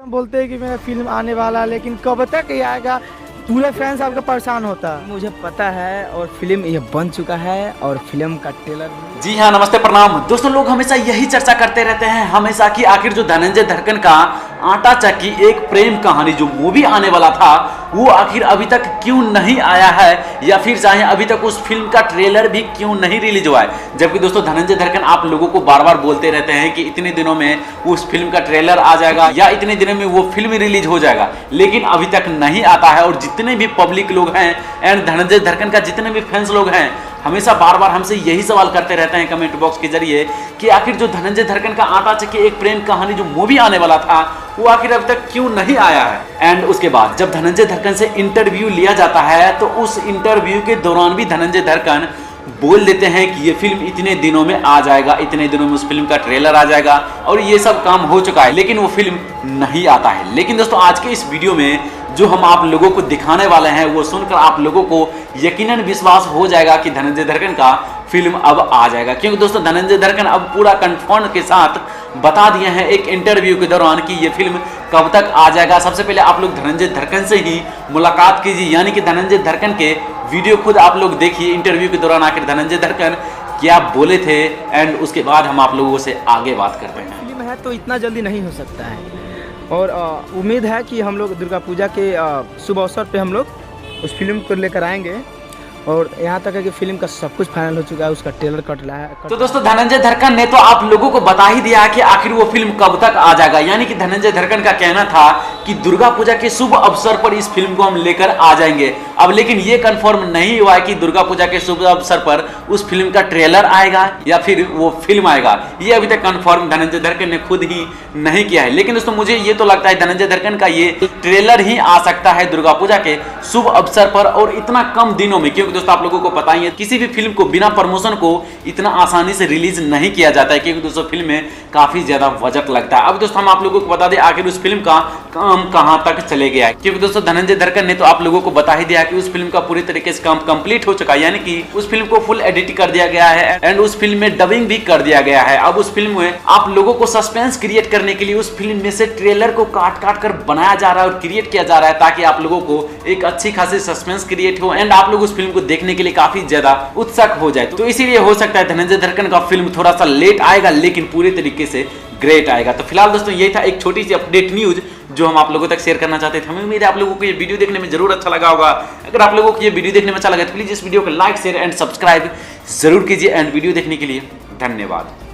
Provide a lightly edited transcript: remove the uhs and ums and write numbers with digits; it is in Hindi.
बोलते हैं कि मेरा फिल्म आने वाला है, लेकिन कब तक ये आएगा? पूरे फैंस आपका परेशान होता है। मुझे पता है और फिल्म ये बन चुका है और फिल्म का ट्रेलर जी हाँ, नमस्ते प्रणाम दोस्तों। लोग हमेशा यही चर्चा करते रहते हैं हमेशा कि आखिर जो धनंजय धड़कन का आटा चक्की एक प्रेम कहानी जो मूवी आने वाला था वो आखिर अभी तक क्यों नहीं आया है, या फिर चाहे अभी तक उस फिल्म का ट्रेलर भी क्यों नहीं रिलीज हुआ है। जबकि दोस्तों धनंजय धड़कन आप लोगों को बार बार बोलते रहते हैं कि इतने दिनों में उस फिल्म का ट्रेलर आ जाएगा या इतने दिनों में वो फिल्म रिलीज हो जाएगा, लेकिन अभी तक नहीं आता है। और जितने भी पब्लिक लोग हैं एंड धनंजय धड़कन का जितने भी फैंस लोग हैं हमेशा बार बार हमसे यही सवाल करते रहते हैं कमेंट बॉक्स के जरिए कि आखिर जो धनंजय धड़कन का आटा चक्की एक प्रेम कहानी जो मूवी आने वाला था वो आखिर अभी तक क्यों नहीं आया है। एंड उसके बाद जब धनंजय धड़कन से इंटरव्यू लिया जाता है तो उस इंटरव्यू के दौरान भी धनंजय धड़कन बोल देते हैं कि ये फिल्म इतने दिनों में आ जाएगा, इतने दिनों में उस फिल्म का ट्रेलर आ जाएगा और ये सब काम हो चुका है, लेकिन वो फिल्म नहीं आता है। लेकिन दोस्तों आज के इस वीडियो में जो हम आप लोगों को दिखाने वाले हैं वो सुनकर आप लोगों को यकीनन विश्वास हो जाएगा कि धनंजय धड़कन का फिल्म अब आ जाएगा। क्योंकि दोस्तों धनंजय धड़कन अब पूरा कंफर्म के साथ बता दिए हैं एक इंटरव्यू के दौरान कि ये फिल्म कब तक आ जाएगा। सबसे पहले आप लोग धनंजय धड़कन से ही मुलाकात कीजिए, यानी कि धनंजय धड़कन के वीडियो खुद आप लोग देखिए इंटरव्यू के दौरान आखिर धनंजय धड़कन क्या बोले थे। एंड उसके बाद हम आप लोगों से आगे बात करते हैं। फिल्म है तो इतना जल्दी नहीं हो सकता है और उम्मीद है कि हम लोग दुर्गा पूजा के शुभ अवसर पे हम लोग उस फिल्म को लेकर आएंगे। और यहाँ तक है कि फिल्म का सब कुछ फाइनल हो चुका है, उसका ट्रेलर कट रहा है। तो दोस्तों धनंजय धड़कन ने तो आप लोगों को बता ही दिया कि आखिर वो फिल्म कब तक आ जाएगा। यानी कि धनंजय धड़कन का कहना था कि दुर्गा पूजा के शुभ अवसर पर इस फिल्म को हम लेकर आ जाएंगे। अब लेकिन ये कंफर्म नहीं हुआ है कि दुर्गा पूजा के शुभ अवसर पर उस फिल्म का ट्रेलर आएगा या फिर वो फिल्म आएगा, ये अभी तक कंफर्म धनंजय धड़कन ने खुद ही नहीं किया है। लेकिन दोस्तों मुझे ये तो लगता है धनंजय धड़कन का ये ट्रेलर ही आ सकता है दुर्गा पूजा के शुभ अवसर पर और इतना कम दिनों में। क्योंकि दोस्तों आप लोगों को पता ही है किसी भी फिल्म को बिना प्रमोशन को इतना आसानी से रिलीज नहीं किया जाता है, क्योंकि दोस्तों फिल्म में काफी ज्यादा बजट लगता है। अब दोस्तों हम आप लोगों को बता दें आखिर उस फिल्म का काम कहां तक चले गया है। क्योंकि दोस्तों धनंजय धड़कन ने तो आप लोगों को बता ही दिया कि उस फिल्म का पूरी तरीके से काम कंप्लीट हो चुका है, यानी कि उस फिल्म को फुल एडिट कर दिया गया है एंड उस फिल्म में डबिंग भी कर दिया गया है। अब उस फिल्म में आप लोगों को सस्पेंस क्रिएट करने के लिए उस फिल्म में से ट्रेलर को काट काट कर बनाया जा रहा है और क्रिएट किया जा रहा है ताकि आप लोगों को एक अच्छी खासी सस्पेंस क्रिएट हो एंड आप लोग उस फिल्म को देखने के लिए काफी ज्यादा उत्सुक हो जाए। तो इसीलिए हो सकता है धनंजय धड़कन का फिल्म थोड़ा सा लेट आएगा लेकिन पूरी तरीके से ग्रेट आएगा। तो फिलहाल दोस्तों ये था एक छोटी सी अपडेट न्यूज जो हम आप लोगों तक शेयर करना चाहते थे। हमें उम्मीद है आप लोगों को ये वीडियो देखने में जरूर अच्छा लगा होगा। अगर आप लोगों को ये वीडियो देखने में अच्छा लगा तो प्लीज इस वीडियो को लाइक शेयर एंड सब्सक्राइब जरूर कीजिए। एंड वीडियो देखने के लिए धन्यवाद।